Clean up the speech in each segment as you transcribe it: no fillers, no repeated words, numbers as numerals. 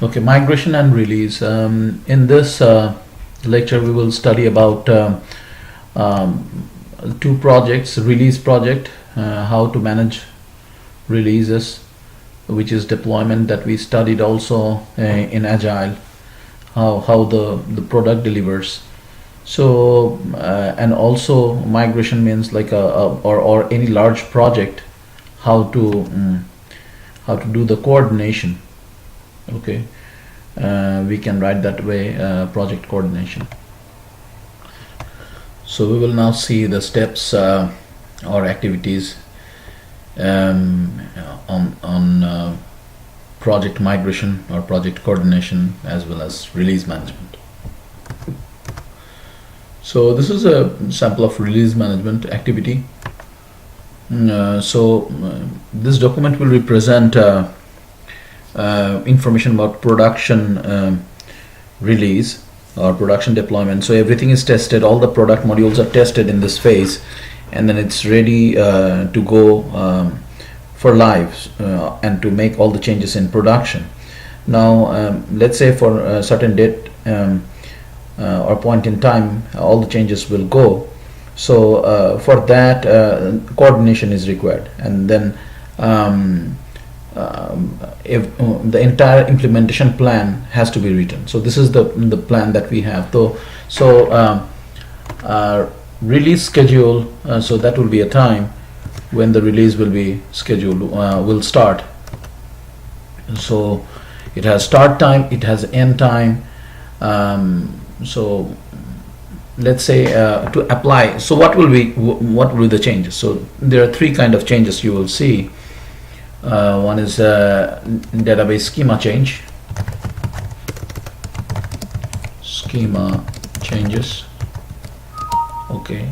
Okay, migration and release. In this lecture, we will study about two projects: release project, how to manage releases, which is deployment that we studied also in Agile, how the product delivers. So and also migration means like or any large project, how to how to do the coordination. Okay, we can write that way, project coordination. So we will now see the steps or activities on project migration or project coordination, as well as release management. So this is a sample of release management activity. This document will represent information about production release or production deployment. So everything is tested, all the product modules are tested in this phase, and then it's ready to go for live and to make all the changes in production. Now let's say for a certain date or point in time, all the changes will go. So for that, coordination is required, and then if the entire implementation plan has to be written. So this is the plan that we have. So release schedule, so that will be a time when the release will be scheduled, will start. So it has start time, it has end time. So let's say to apply, so what will be the changes? So there are three kind of changes you will see. One is database schema change, schema changes. Okay,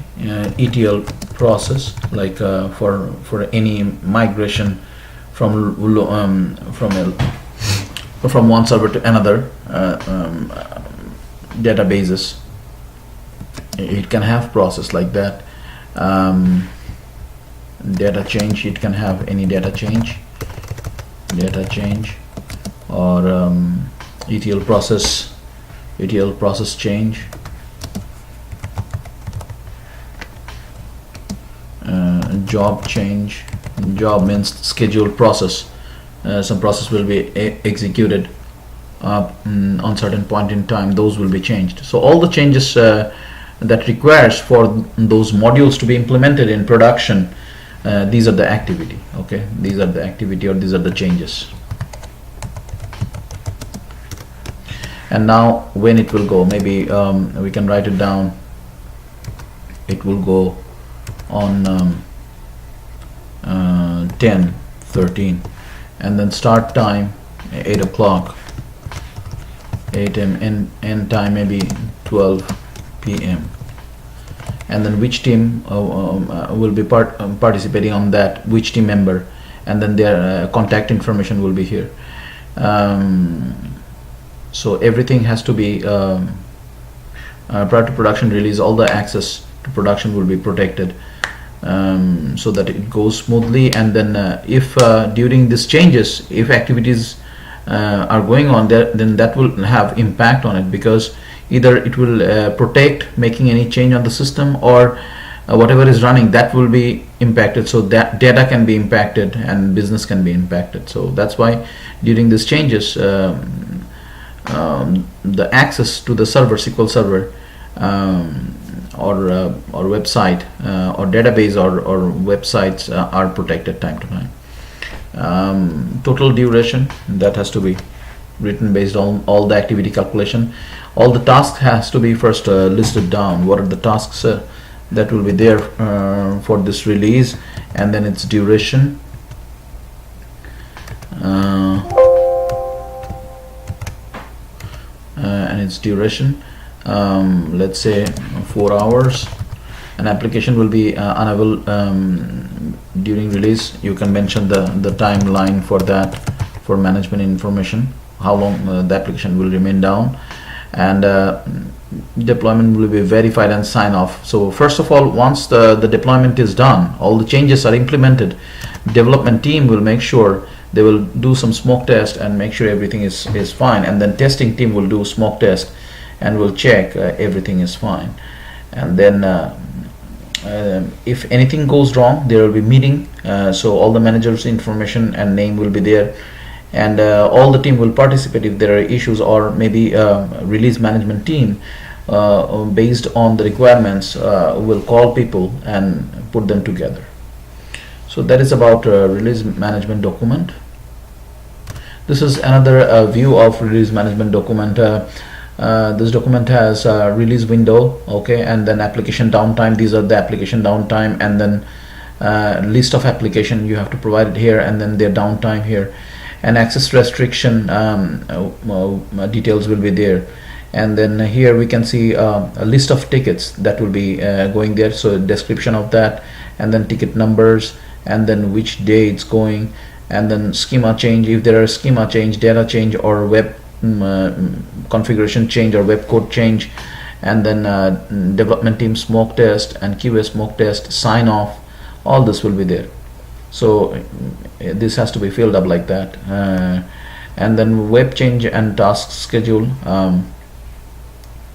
ETL process, like for any migration from one server to another databases. It can have process like that. Data change, it can have any data change, or ETL process change, job change. Job means scheduled process. Some process will be executed on certain point in time, those will be changed. So all the changes that requires for those modules to be implemented in production, these are the activity. Okay, these are the activity, or these are the changes. And now when it will go, maybe we can write it down. It will go on 10:13, and then start time 8 o'clock, 8 a.m. end time maybe 12 p.m. and then which team will be participating on that, which team member, and then their contact information will be here. So everything has to be prior to production release. All the access to production will be protected, so that it goes smoothly. And then if during these changes, if activities are going on there, then that will have impact on it, because either it will protect making any change on the system, or whatever is running, that will be impacted. So that data can be impacted and business can be impacted. So that's why during these changes, the access to the server, SQL server, or website, or database, or websites are protected time to time. Total duration, that has to be written based on all the activity calculation. All the tasks has to be first listed down. What are the tasks that will be there for this release, and then its duration, let's say 4 hours. An application will be unavailable during release. You can mention the timeline for that, for management information, how long the application will remain down. And deployment will be verified and sign off. So first of all, once the deployment is done, all the changes are implemented, development team will make sure they will do some smoke test and make sure everything is fine, and then testing team will do smoke test and will check everything is fine. And then if anything goes wrong, there will be meeting, so all the managers information and name will be there, and all the team will participate if there are issues, or maybe release management team based on the requirements will call people and put them together. So that is about release management document. This is another view of release management document. This document has a release window, okay, and then application downtime. These are the application downtime, and then list of application you have to provide it here, and then their downtime here, and access restriction details will be there. And then here we can see a list of tickets that will be going there, so description of that, and then ticket numbers, and then which day it's going, and then schema change, if there are schema change, data change, or web configuration change or web code change, and then development team smoke test and QA smoke test, sign off, all this will be there. So this has to be filled up like that. And then web change and task schedule,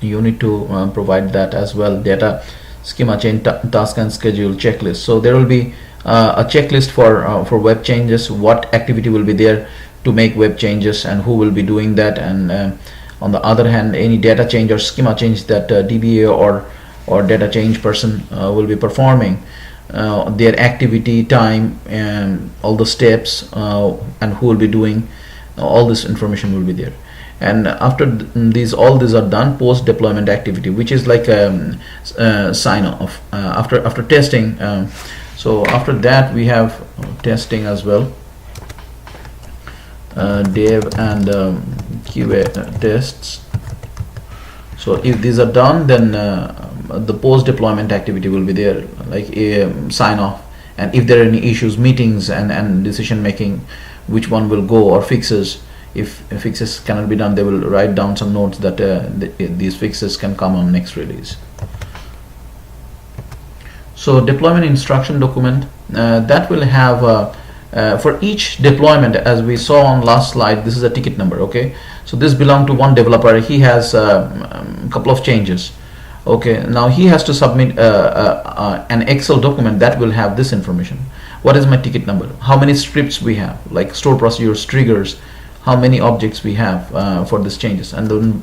you need to provide that as well. Data, schema change, task and schedule, checklist. So there will be a checklist for web changes, what activity will be there to make web changes and who will be doing that, and on the other hand, any data change or schema change that DBA or data change person will be performing, their activity, time, and all the steps, and who will be doing, all this information will be there. And after all these are done, post deployment activity, which is like sign off after testing. So after that we have testing as well, dev and QA tests. So if these are done, then the post deployment activity will be there, like sign off, and if there are any issues, meetings and decision making, which one will go, or fixes. If fixes cannot be done, they will write down some notes that these fixes can come on next release. So deployment instruction document, that will have for each deployment, as we saw on last slide, this is a ticket number, okay. So this belongs to one developer. He has a couple of changes, okay. Now he has to submit an Excel document that will have this information. What is my ticket number? How many scripts we have, like store procedures, triggers, how many objects we have for these changes, and then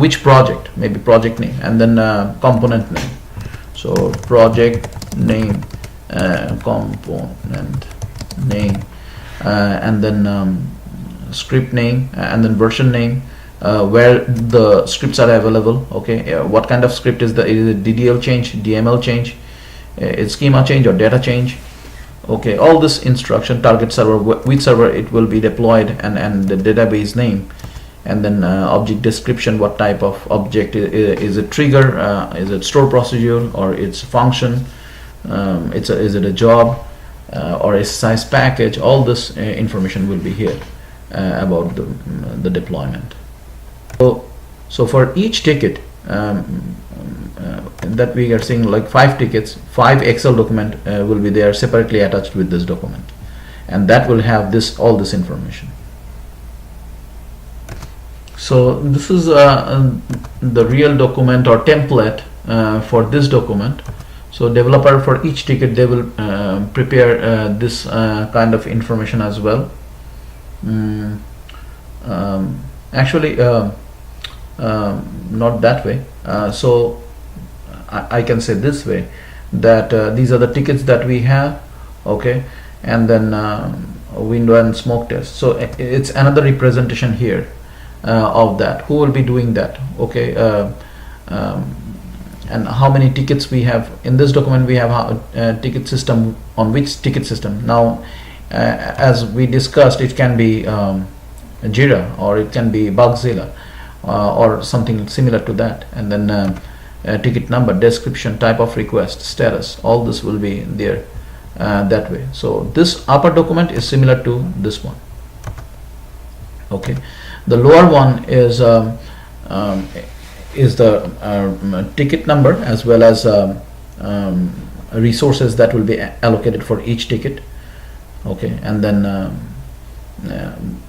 which project, maybe project name, and then component name. So project name, component name, and then script name, and then version name, where the scripts are available, okay. What kind of script is it DDL change, DML change, it's schema change or data change, okay. All this instruction, target server, which server it will be deployed, and the database name, and then object description, what type of object is it, trigger, is it store procedure, or it's function, is it a job, or a size package. All this information will be here about the deployment. So for each ticket that we are seeing, like 5 tickets, 5 Excel document will be there separately attached with this document, and that will have all this information. So this is the real document or template for this document. So developer, for each ticket, they will prepare this kind of information as well. Actually not that way. So I can say this way, that these are the tickets that we have, okay, and then window and smoke test. So it's another representation here of that, who will be doing that, okay. And how many tickets we have in this document. We have ticket system, on which ticket system. Now as we discussed, it can be Jira, or it can be Bugzilla, or something similar to that, and then ticket number, description, type of request, status, all this will be there that way. So this upper document is similar to this one, okay. The lower one is the ticket number, as well as resources that will be allocated for each ticket, okay. And then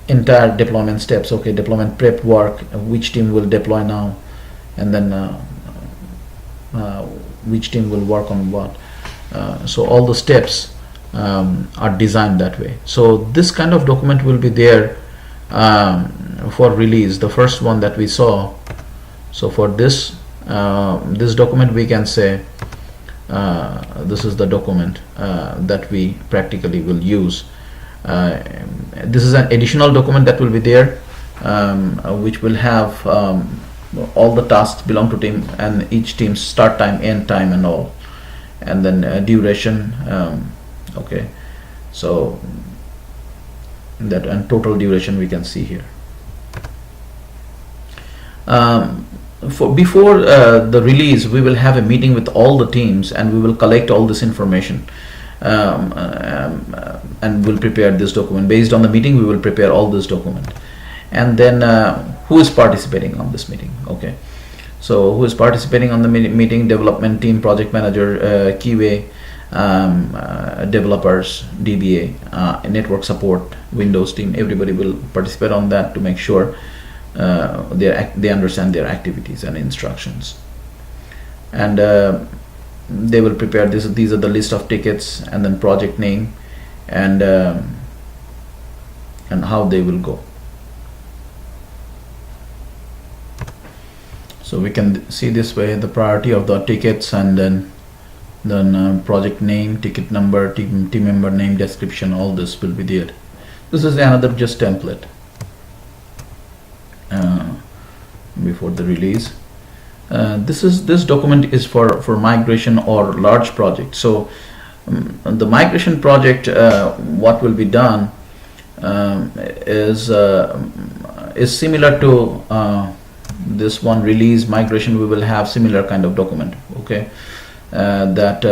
entire deployment steps. Okay, deployment prep work, which team will deploy now, and then which team will work on what. So all the steps are designed that way. So this kind of document will be there for release, the first one that we saw. So for this this document, we can say this is the document that we practically will use. This is an additional document that will be there, which will have all the tasks belong to team, and each team's start time, end time, and all, and then duration. Okay, so that and total duration we can see here. Before the release, we will have a meeting with all the teams, and we will collect all this information, and we'll prepare this document. Based on the meeting, we will prepare all this document. And then who is participating on this meeting? Okay, so who is participating on the meeting? Development team, project manager, QA, developers, DBA, network support, Windows team. Everybody will participate on that to make sure they understand their activities and instructions. And they will prepare this. These are the list of tickets, and then project name, and how they will go. So we can see this way the priority of the tickets, and then project name, ticket number, team member name, description. All this will be there. This is another just template before the release. This document is for migration or large project. So the migration project, what will be done is similar to this one, release migration. We will have similar kind of document. Okay, that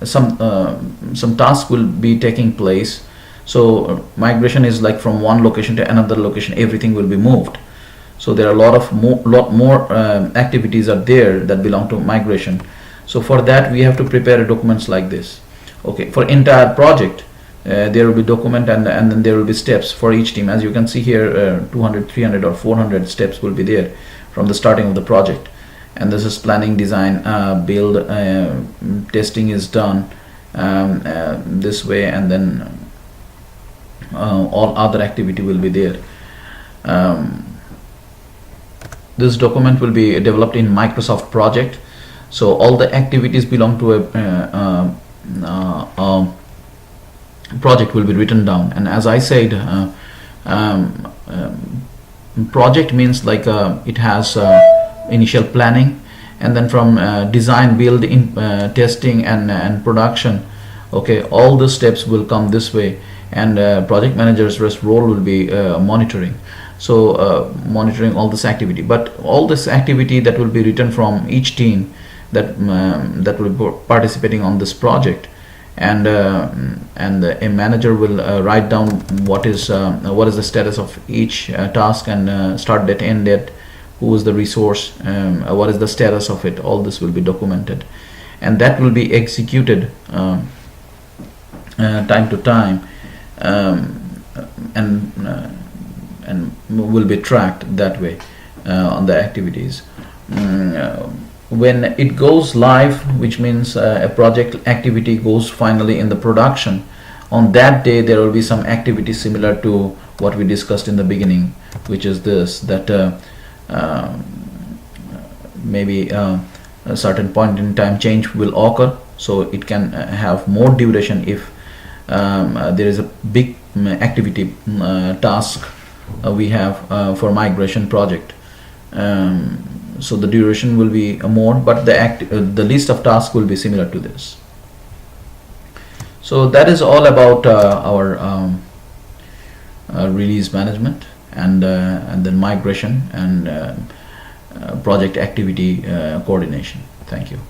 some task will be taking place. So migration is like from one location to another location, everything will be moved. So there are a lot more activities are there that belong to migration. So for that, we have to prepare documents like this. Okay, for entire project, there will be document, and then there will be steps for each team. As you can see here, 200, 300, or 400 steps will be there from the starting of the project. And this is planning, design, build, testing is done this way, and then all other activity will be there. This document will be developed in Microsoft project. So all the activities belong to a project will be written down. And as I said, project means like it has initial planning, and then from design, build, testing, and production. Okay, all the steps will come this way, and project manager's role will be monitoring. So monitoring all this activity, but all this activity that will be written from each team that will be participating on this project, and a manager will write down what is the status of each task, and start date, end date, who is the resource, what is the status of it. All this will be documented, and that will be executed time to time, and will be tracked that way on the activities. When it goes live, which means a project activity goes finally in the production, on that day there will be some activity similar to what we discussed in the beginning, which is this, that maybe a certain point in time change will occur. So it can have more duration if there is a big activity task we have for migration project. So the duration will be more, but the list of tasks will be similar to this. So that is all about our release management, and then migration, and project activity coordination. Thank you.